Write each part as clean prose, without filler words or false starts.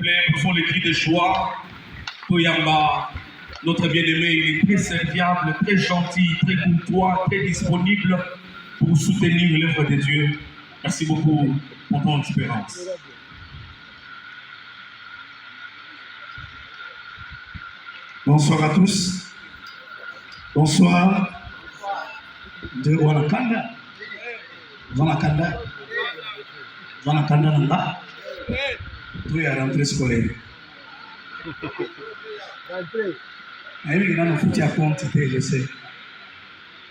plaît, poussons les cris de joie. Toyamba, notre bien-aimé, il est très serviable, très gentil, très courtois, très disponible pour soutenir l'œuvre de Dieu. Merci beaucoup pour ton expérience. Bonsoir à tous. Bonsoir. De Kande. Kande. Kande Namba. Tout est à rentrée scolaire. Je sais.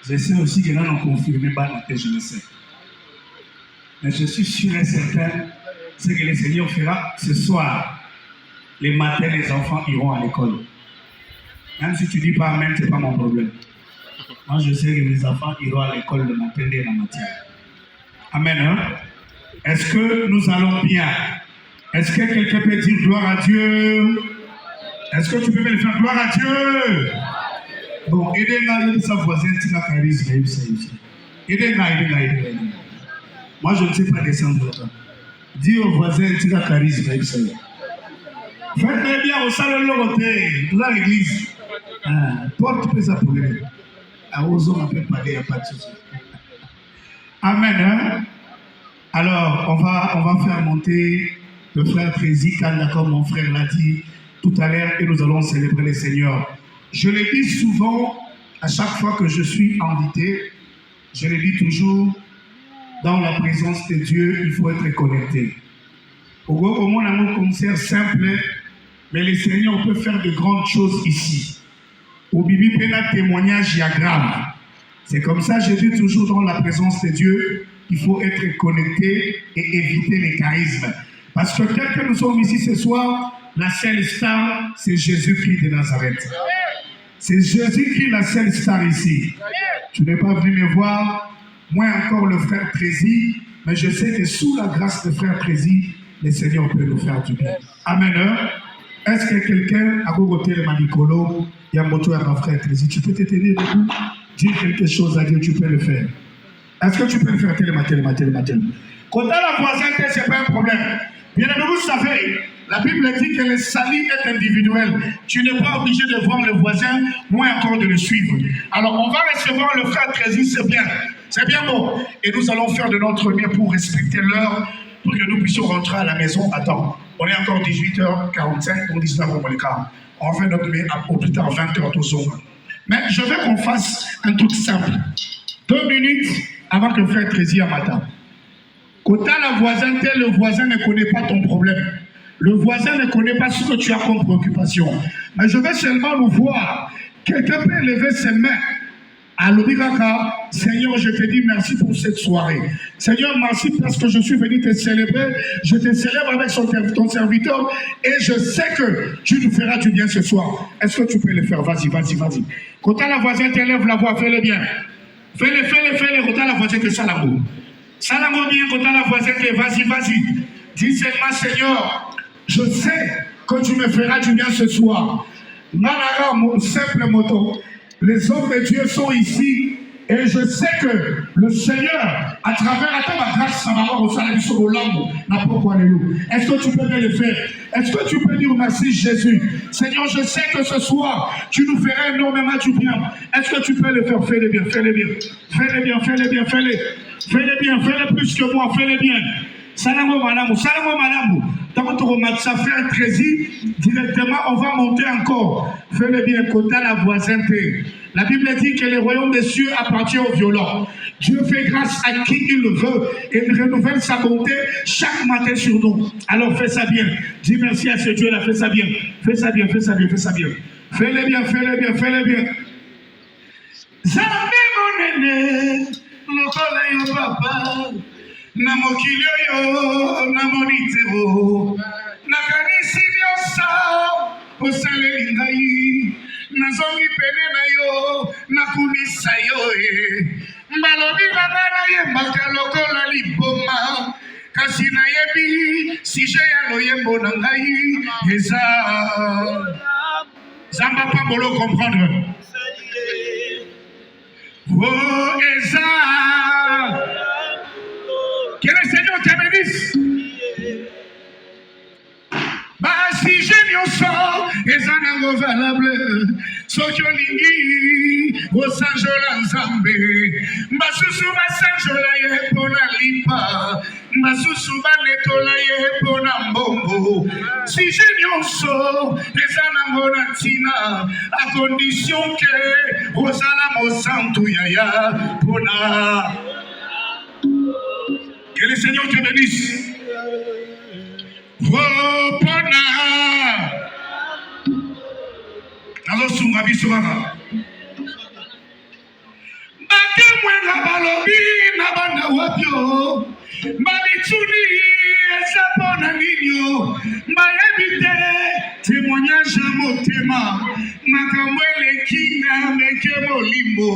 Je sais aussi que nous avons confirmé je le sais. Mais je suis sûr et certain ce que le Seigneur fera ce soir. Les matins, les enfants iront à l'école. Même si tu ne dis pas Amen, ce n'est pas mon problème. Moi, je sais que mes enfants iront à l'école le matin et la matière. Amen. Hein? Est-ce que nous allons bien? Est-ce que quelqu'un peut dire gloire à Dieu? Est-ce que tu peux me faire gloire à Dieu? Bon, aidez-moi, sa voisine, tu as charisme. Aidez-moi. Moi, je ne sais pas descendre là. Dis au voisin, tu as charisme. Faites-le bien au salon de l'hôtel, dans l'église. Porte peut s'appeler. À Ozo, on peut parler, il n'y a pas de souci. Amen. Hein? Alors, on va faire monter le frère Tresy, Kande, comme mon frère l'a dit tout à l'heure, et nous allons célébrer le Seigneur. Je le dis souvent, à chaque fois que je suis invité, je le dis toujours, dans la présence de Dieu, il faut être connecté. Au moins, on a un concert simple, mais le Seigneur peut faire de grandes choses ici. Au Bibi, il y a un témoignage grave. C'est comme ça, je dis toujours dans la présence de Dieu, il faut être connecté et éviter les charismes. Parce que tel que nous sommes ici ce soir, la seule star, c'est Jésus-Christ de Nazareth. C'est Jésus-Christ la seule star ici. Tu n'es pas venu me voir, moi encore le frère Tresy, mais je sais que sous la grâce de frère Tresy, le Seigneur peut nous faire du bien. Amen. Est-ce que quelqu'un a côté le Manicolo, il y a un moto à mon frère Tresy, tu peux te tenir debout, dire quelque chose à Dieu, tu peux le faire. Est-ce que tu peux le faire tellement? Quand la voisinneté, ce n'est pas un problème. Bien entendu, vous savez, la Bible dit que le salut est individuel. Tu n'es pas obligé de voir le voisin, moins encore de le suivre. Alors, on va recevoir le frère Tresy, c'est bien. C'est bien bon. Et nous allons faire de notre mieux pour respecter l'heure, pour que nous puissions rentrer à la maison à temps. On est encore 18h45, on 19h15. On fait notre mieux au plus tard 20h tout ça. Mais je veux qu'on fasse un truc simple. 2 minutes avant que frère Tresy à matin. Quand tu as la voisinneté, le voisin ne connaît pas ton problème. Le voisin ne connaît pas ce que tu as comme préoccupation. Mais je vais seulement nous voir. Quelqu'un peut lever ses mains. Alobiraka, Seigneur, je te dis merci pour cette soirée. Seigneur, merci parce que je suis venu te célébrer. Je te célèbre avec ton serviteur et je sais que tu nous feras du bien ce soir. Est-ce que tu peux le faire? Vas-y. Quand tu as la voisinneté, lève la voix, fais-le bien. Fais-le. Quand tu as la voisinneté, salamou. Salamou bien, quand tu as la voisinneté, vas-y. Dis seulement, Seigneur, je sais que tu me feras du bien ce soir. Nanaga, mon simple moto. Les hommes de Dieu sont ici et je sais que le Seigneur, à travers ta grâce, est-ce que tu peux me le faire? Est-ce que tu peux dire merci Jésus? Seigneur, je sais que ce soir, tu nous feras énormément du bien. Est-ce que tu peux le faire? Fais-le bien. Fais-le plus que moi, fais-le bien. Salamo Malamu. Tant que ça fait Tresy, directement, on va monter encore. Fais-le bien, côté la voisinneté. La Bible dit que le royaume des cieux appartient aux violents. Dieu fait grâce à qui il le veut et il renouvelle sa bonté chaque matin sur nous. Alors fais ça bien. Dis merci à ce Dieu, il a fait ça bien. Fais ça bien. Fais-le bien. Zambe monene, lokola yo papa. Na mokili oyo na monitero na kanisi nyosa osaleli ngai nazongi pene na yo nakumisa yo mbalobi baba nayembaka lokola liboma kasi nayebi sije ya loyembo na ngai eza zamba pambolo comprendre oh eza. Que le Seigneur te bénisse. nyonso eza nango valable soki olingi osanjola nzambe basusu basanjola ye mpo na lipa basusu banetola ye mpo na mbongo sije nyonso eza nango na ntina a condition ke ozala mosantu yaya mpo na. Que le Seigneur te bénisse. Repona. Nazosunga biso baba. Bake mwenga balobi na banda wapyo. Babituni esapona ninyo. Bayebite témoignage motema. Makamwele kinga meke molimo.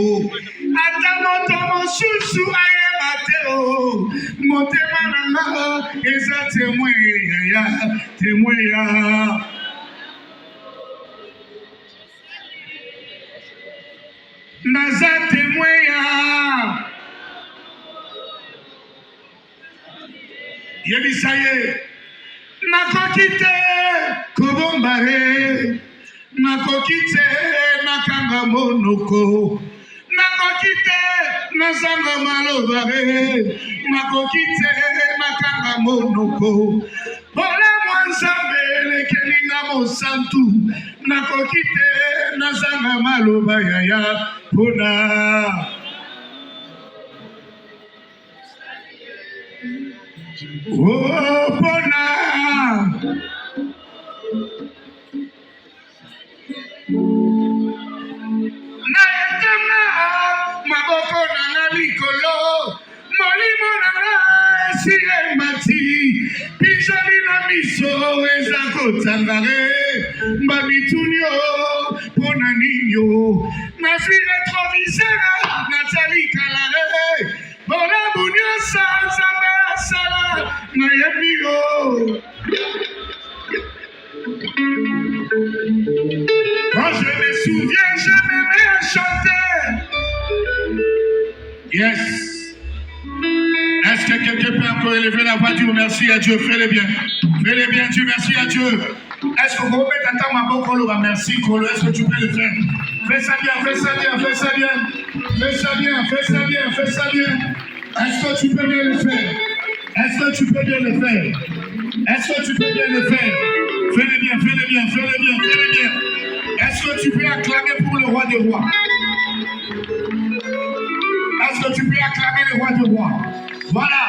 Ata moto mosusu aye mateo. Motema nanga eza témoin ya témoin ya. Naza témoin ya. Yebisaye. Nakoki te kobombare. Nakoki te nakanga monoko. Nakoki te nazanga malobare. Nakoki te nakanga monoko. Ola mwanzambe lekelinga mosantu. Nakoki te nazanga maloba yaya pona. Oh pona. Naetama maboko nanga likolo. Molimo nanga esile mati. Pijoli na miso eza kotangare. Babitunyo pona ninyo. Nafi retroviseur natali kalare. Bona bunyo sanzame asala na yebiyo. Quand je me souviens, je me mets à chanter. Yes. Est-ce que quelqu'un peut encore élever la voix, dire merci à Dieu? Fais-le bien. Fais-le bien, Dieu, merci à Dieu. Est-ce que vous mettez à ma boca le merci, Kolo? Est-ce que tu peux le faire? Fais ça bien, fais ça bien, fais ça bien. Fais ça bien, fais ça bien, fais ça bien. Est-ce que tu peux bien le faire? Est-ce que tu peux bien le faire? Est-ce que tu peux bien le faire? Fais-le bien, fais-le bien, fais-le bien, fais-le bien. Est-ce que tu peux acclamer pour le roi des rois? Est-ce que tu peux acclamer le roi des rois? Voilà.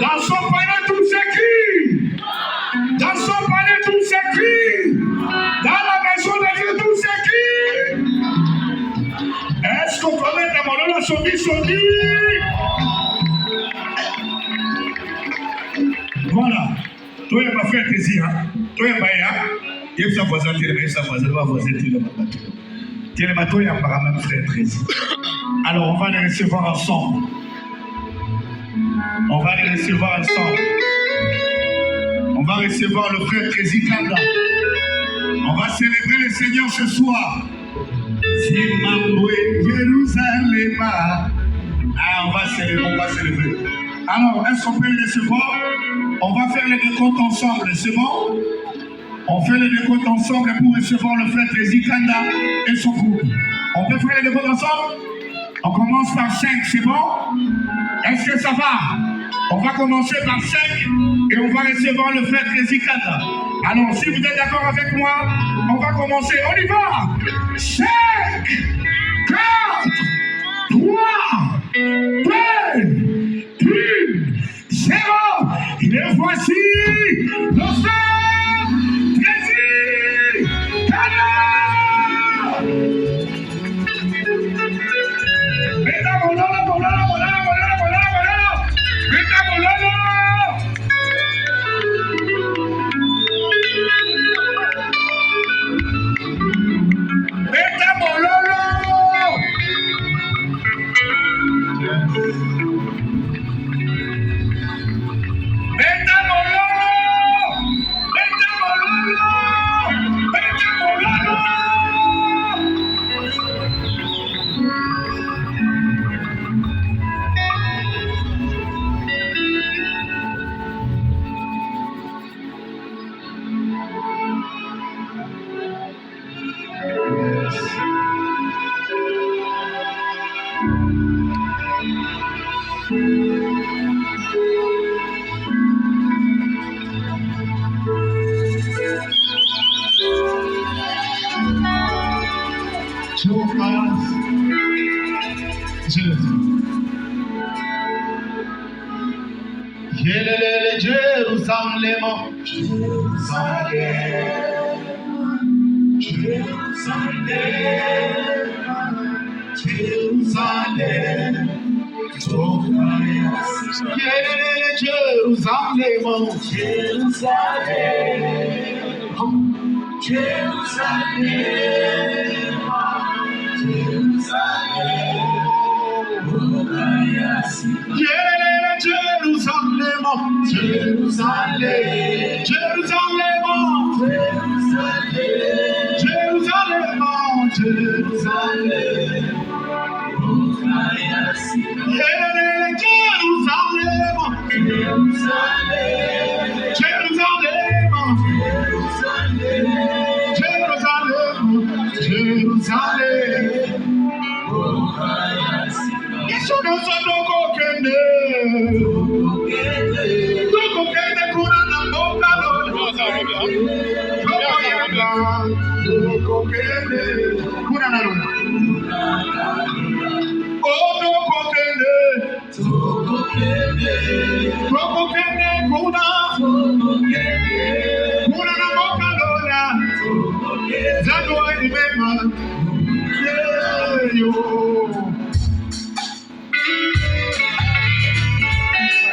Dans son palais, tout s'écrit. Dans son palais, tout s'écrit. Dans la maison de Dieu, tout s'écrit. Est-ce qu'on peut mettre à mon nom la sauvi? Voilà. Toi, il n'y a pas fait plaisir. Toi, il n'y a pas il y a voisin, il y a voisin, il y a bateau, il y a même frère Tresy. Alors, on va les recevoir ensemble. On va les recevoir ensemble. On va recevoir le frère Tresy Kande. On va célébrer le Seigneur ce soir. Zimbabwe, Jérusalem. Ah, on va célébrer. Alors, est-ce qu'on peut le recevoir? On va faire les décomptes ensemble, c'est bon? On fait les décomptes ensemble pour recevoir le frère Tresy Kande et son groupe. On peut faire les décomptes ensemble? On commence par 5, c'est bon? Est-ce que ça va? On va commencer par 5 et on va recevoir le frère Tresy Kande. Alors, si vous êtes d'accord avec moi, on va commencer. On y va! 5, 4, 3, 2, 1, 0. Et voici le frère Tresy Kande. Jérusalem, Jérusalem, Jérusalem,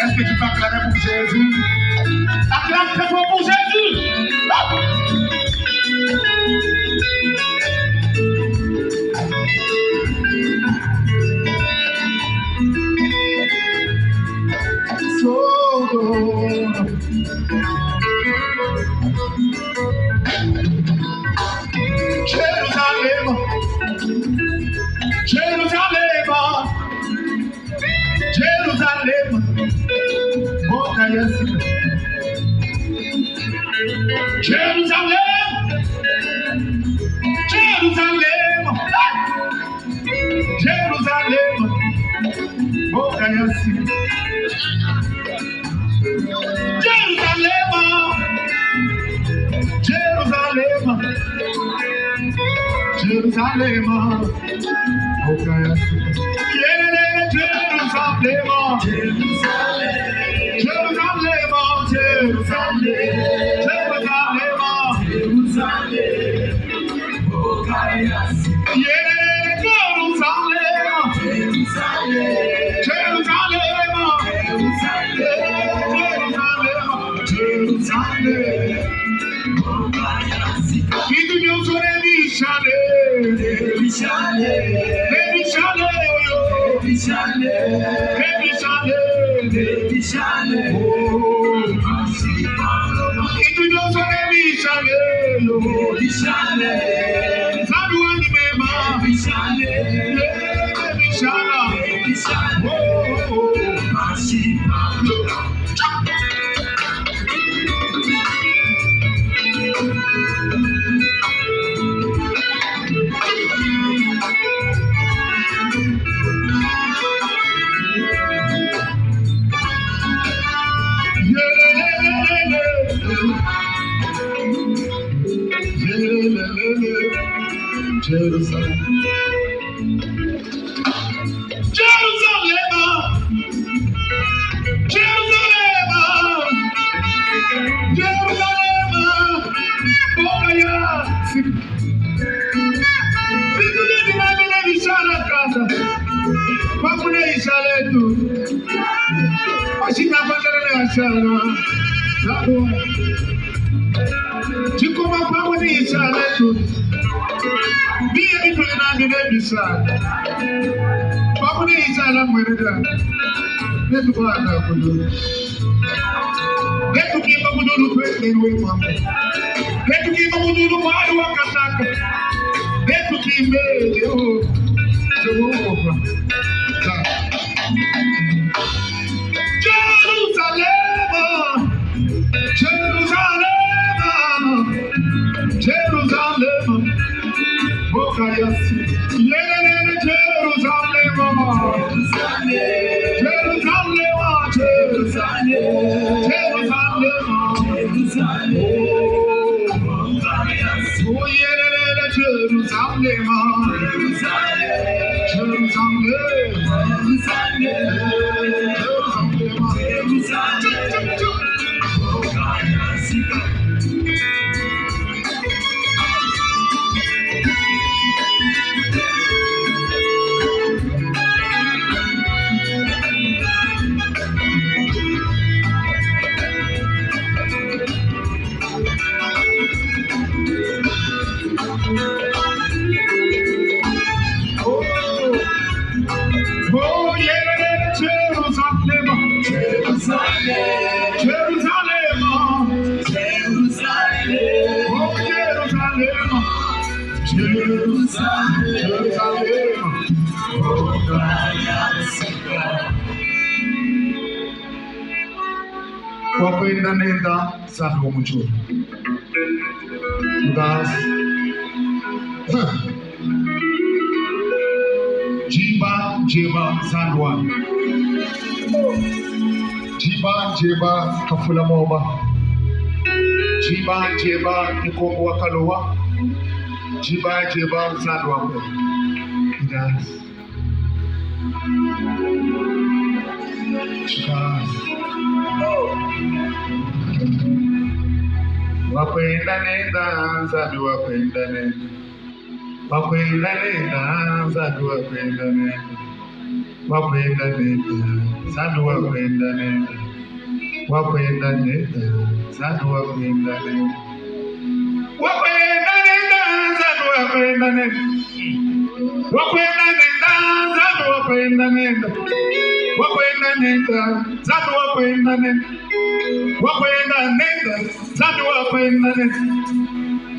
Est-ce que tu peux acclamer pour Jésus? Acclame très fort pour Jésus. Jérusalem, Jérusalem, Jérusalem, Jérusalem, Jérusalem, Jérusalem, Jérusalem, Wakwenda nenda sana wa mchoro. Guys. Jiba Sandwa. Jiba Kafula Moba. Jiba Nikongo Wakalowa. Jiba Sandwa. Guys. Wakwenda nenda zadu wakwenda nenda. Wakwenda nenda zadu wakwenda nenda. Wakwenda nenda zadu wakwenda nenda. Wakwenda nenda zadu wakwenda nenda. Wakwenda nenda zadu wakwenda nenda. Wakwenda nenda zadu wakwenda nenda. Wakwenda nenda zadu wakwenda nenda. Wakwenda nenda zadu wakwenda nenda.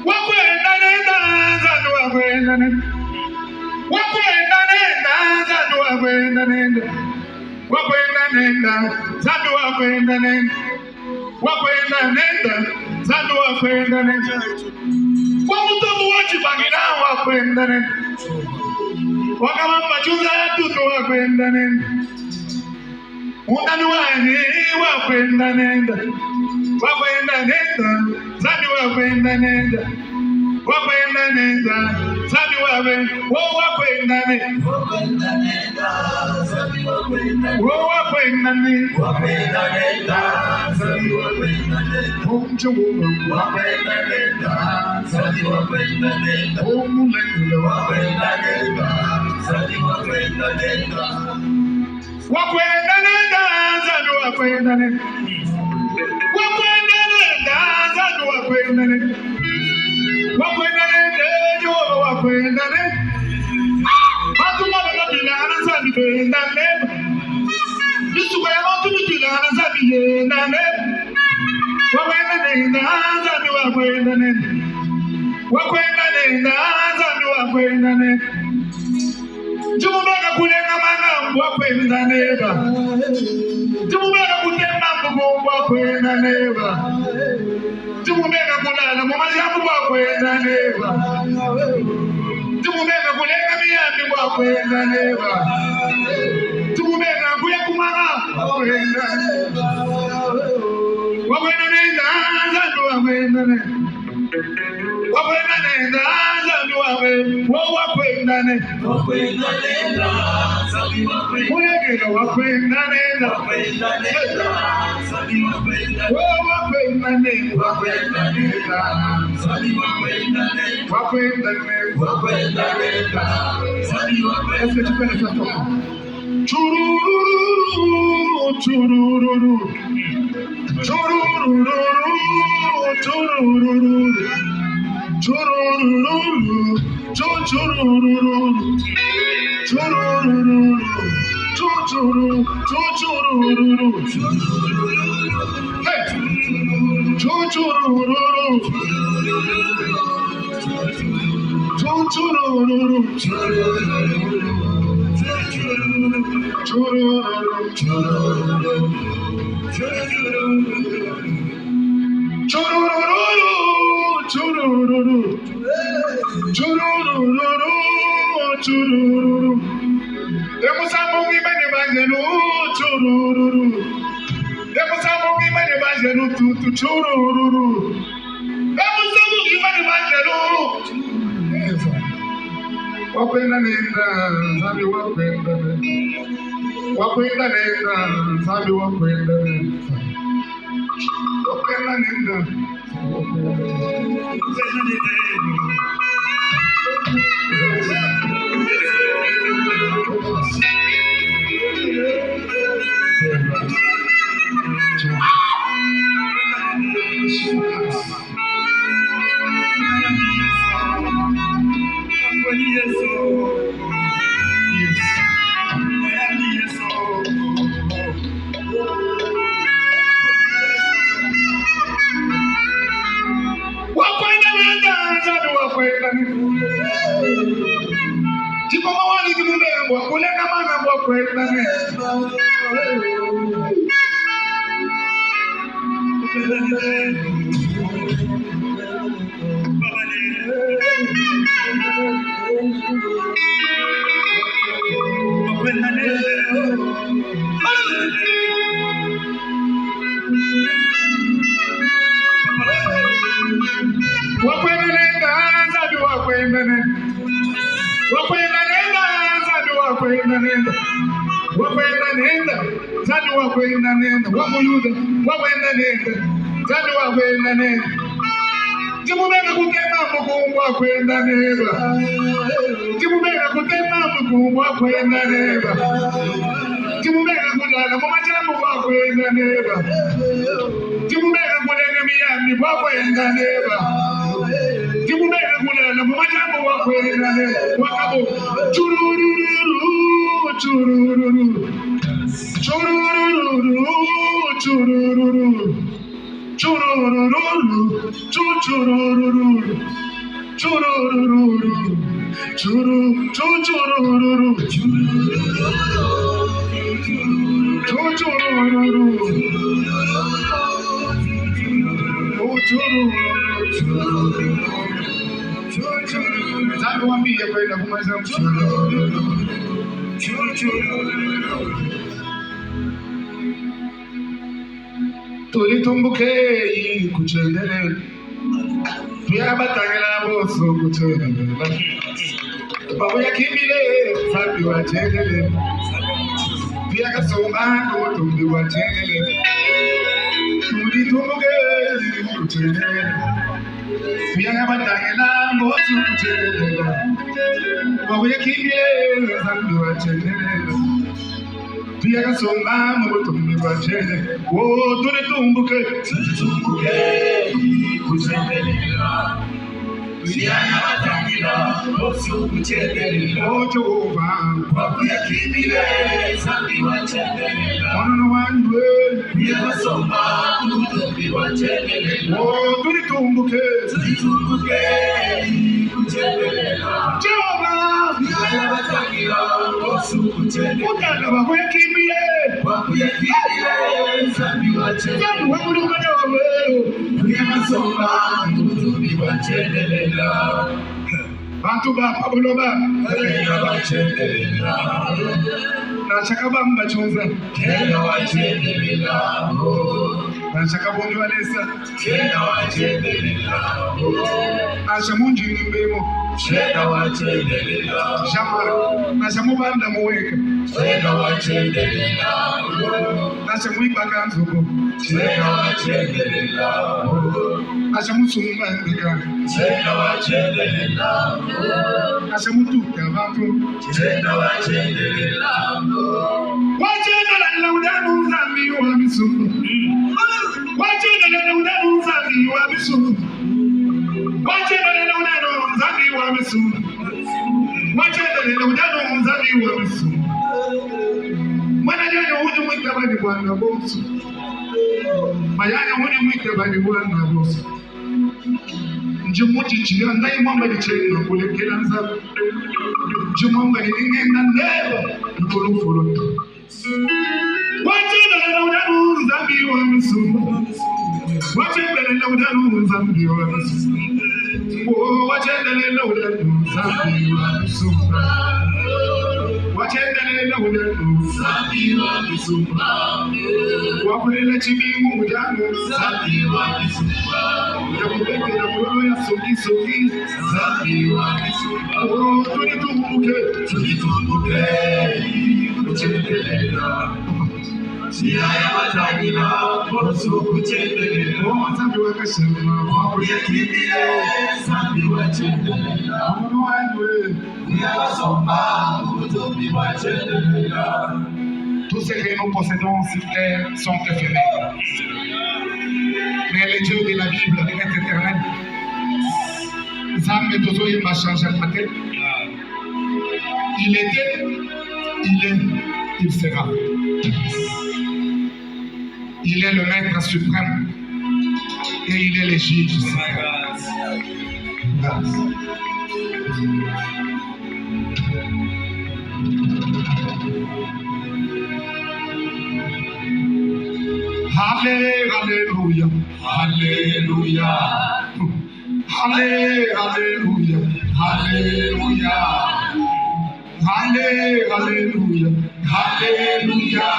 Wakwenda nenda zadu wakwenda nenda. Wakwenda nenda zadu wakwenda nenda. Wakwenda nenda zadu wakwenda nenda. Wakwenda nenda zadu wakwenda nenda. Wamutomu wachipangira wakwenda nenda. Wakamamba chuza tutu wakwenda nenda. Undani wani wakwenda nenda. Wakwenda nenda zadu wakwenda nenda. Wakwenda nenda zadu wakwenda. Wakwenda nenda. Wakwenda nenda zadu wakwenda. Wakwenda nenda. Wakwenda nenda zadu wakwenda nenda. Umchungu wakwenda nenda zadu wakwenda nenda. Umulendo wakwenda nenda zadu wakwenda nenda. Wakwenda nenda zadu wakwenda nenda. Wakwenda nenda zadu wakwenda nenda. Wakwenda nenda Jehova wakwenda nenda. Batu mababa bilana zadu benda neba. Bisuka ya batu bilana zadu benda neba. Wakwenda nenda zadu wakwenda nenda. Wakwenda nenda zadu wakwenda nenda. Jumubega kulenga manambu wakwenda neba. Jumubega kutemba mbugu wakwenda neba. Jumubega kulala mumajabu wakwenda neba. Jumubega kulenga miyambi wakwenda neba. Jumubega kuya kumanga wakwenda neba. Wakwenda nenda zadu wakwenda neba. Wakwenda nenda zadu wakwenda. Wakwenda nenda. Wakwenda nenda zadu wakwenda. Wakwenda nenda. Wakwenda nenda zadu wakwenda. Wakwenda nenda. Wakwenda nenda zadu wakwenda. Wakwenda nenda. Wakwenda nenda zadu wakwenda. Est-ce que tu peux le faire toi? Churururu, churururu. Churururu, churururu. Churururu, churururu. Churururu, churururu. Hey! Churururu. Churururu. Churururu. Demusambungi mani banjelu churururu. Demusambungi mani banjelu tutu churururu. Demusambungi mani banjelu. Wakwenda nenda zabi wakwenda nenda. Wakwenda nenda zabi wakwenda nenda. Wakwenda nenda. Wakwenda nenda. What? wakwenda ne. Chikoma wali kimubengo kulenga mana wakwenda ne. Jimubega kutema mkumbwa kwenda neba. Jimubega kutema mkumbwa kwenda neba. Jimubega kulala mumajambo kwa kwenda neba. Jimubega kulenga miyami kwa kwenda neba. Jimubega kulala mumajambo kwa kwenda neba. Wakabo churururu churururu churururu churururu churururu churururu churururu churururu Zakuambia kwenda kumaliza tulitumbuke kuchendelea tuyabatangela boso kuchendelea babu yakimile sabi wachendelea tuyakasomba kutumbi wachendelea tulitumbuke kuchendelea tuyabatangela boso kuchendelea babu yakimile sabi wachendelea tuyakasomba kutumbi wachendelea oh tulitumbuke kuchendelea tuyakasomba kuchendelea oh Jehova babu yakimile sabi wachendelea ono wanwe tuyakasomba kutumbi wachendelea oh tulitumbuke kuchendelea Jehova Utana babu yakimile sabi wachendelea wabulu kada wabulu tuyakasomba kutumbi wachendelea Batu ba Pablo ba Nashaka bamba chunza Kena wachendelea Nashaka bondi walesa Kena wachendelea Nasha munji nimbemo Kena wachendelea Jamara Nasha mubanda muweka Kena wachendelea Nasha muipa kanzuko Kena wachendelea Nasha musumba ndika Kena wachendelea Nasha mutuka bantu Kena wachendelea Wachendelea udanu zambi wa misumu Wachendelea udanu zambi wa misumu Wachendelea udanu zambi wa misumu Wachendelea udanu zambi wa misumu Mwana janya huni mwita bani bwana bosu Mayanya huni mwita bani bwana bosu Njimuti chiga ndai mwamba lichena kulekela nza Njimwamba lingenda neba Nkulu Wachendelea udanu zambi wa misumu Wachendelea udanu zambi wa misumu Wachendelea udanu zambi wa misumu Wachendelea udanu zambi wa misumu Wakulela chibimu udanu zambi wa misumu Yakubekela mwoyo ya sogi zambi wa misumu Tulitumbuke kuchendelea Siaya matangila Bosu kuchendelea Zambi wakashema Wabu yakimile Zambi wachendelea Ono wanwe Uyakasomba Kutumbi wachendelea Tout ce que nous possédons sur terre sont éphémères. Mais le Dieu de la Bible est éternel. Zambe tozoye m'a changé ma tête. Il était, il est, il sera. Il est le maître suprême et il est le juge suprême. grâce. Alléluia, Alléluia, Alléluia, Alléluia, Alléluia, Alléluia,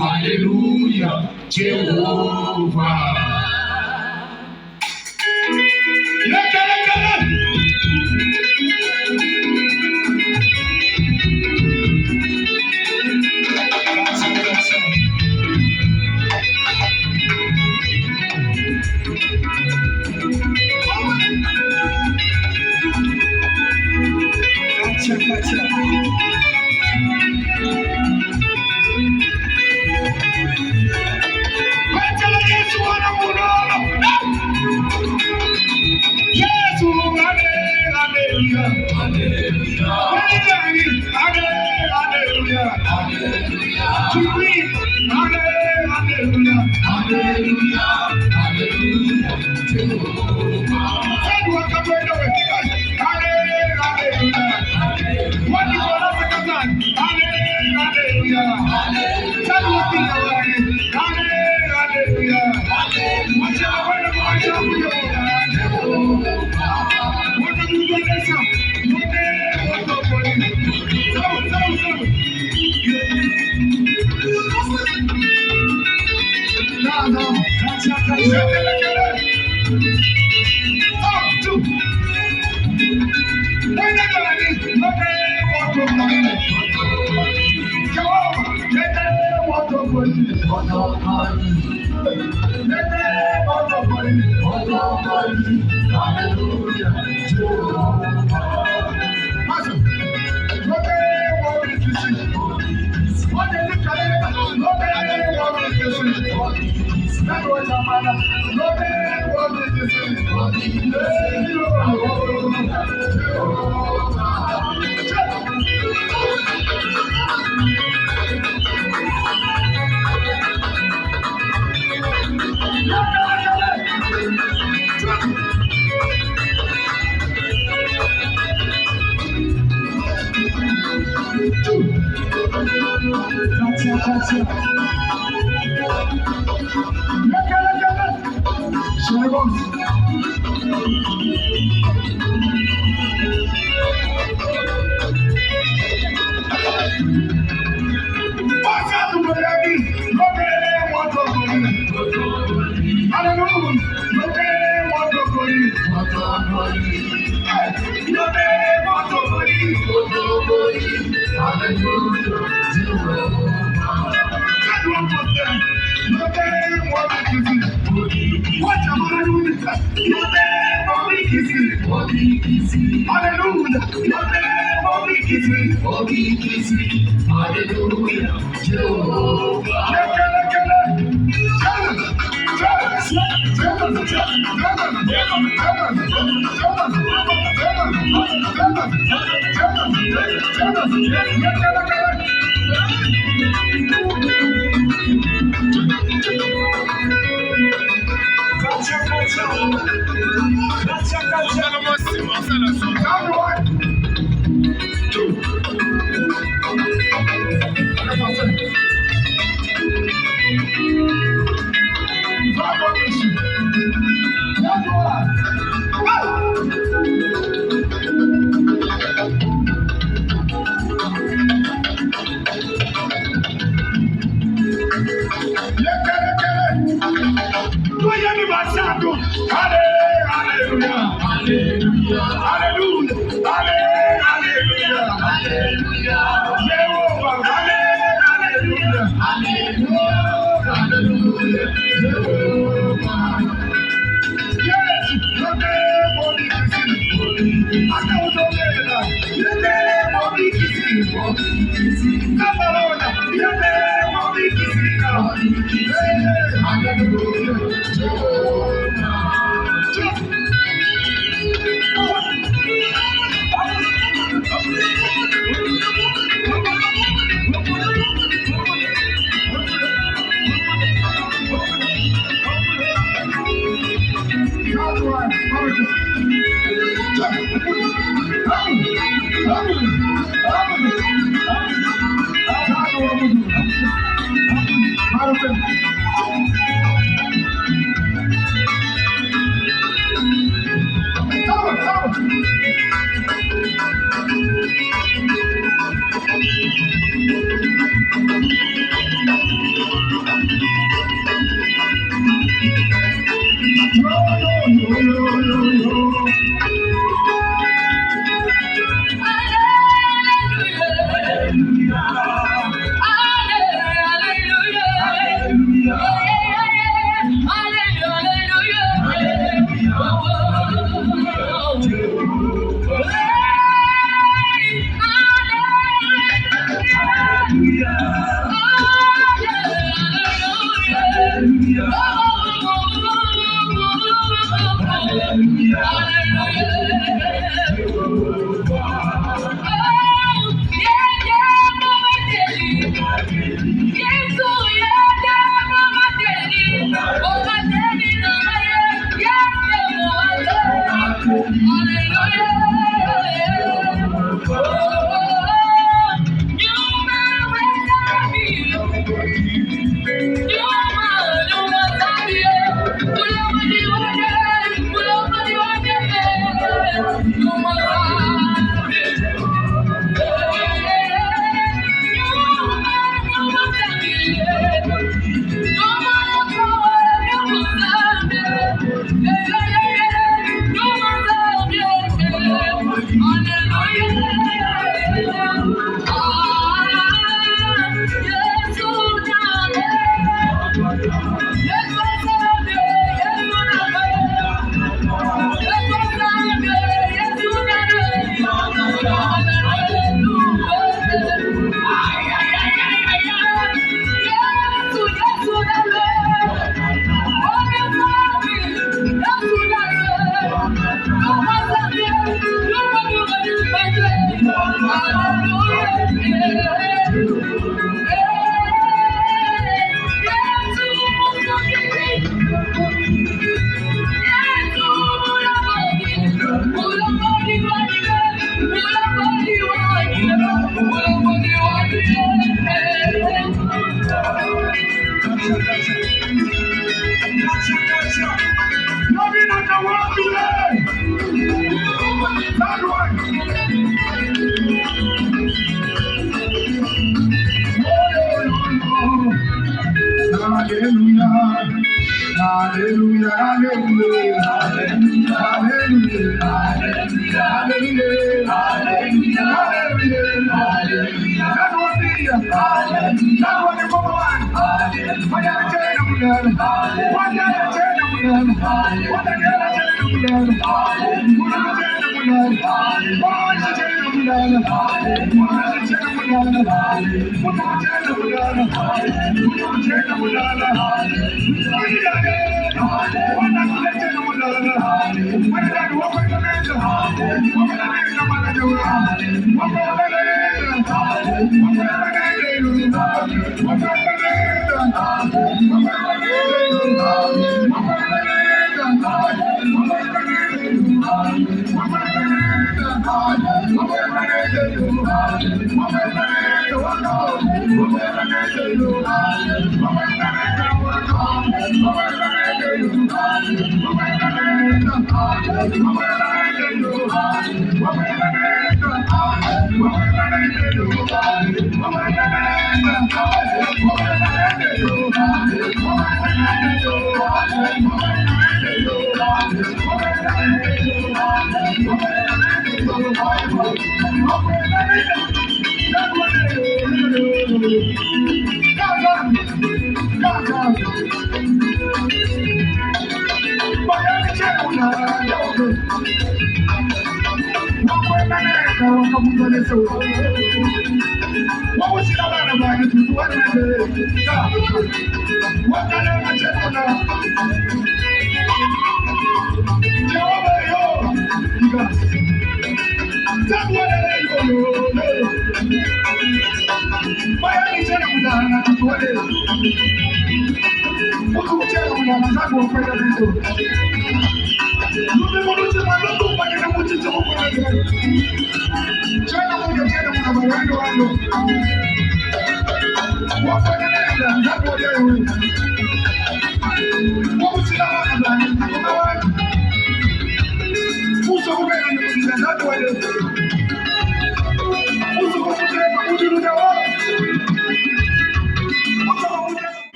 Alléluia, Jéhovah.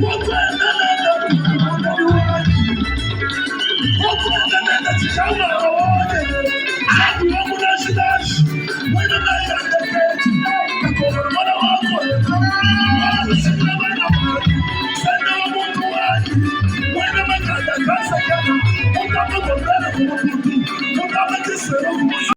What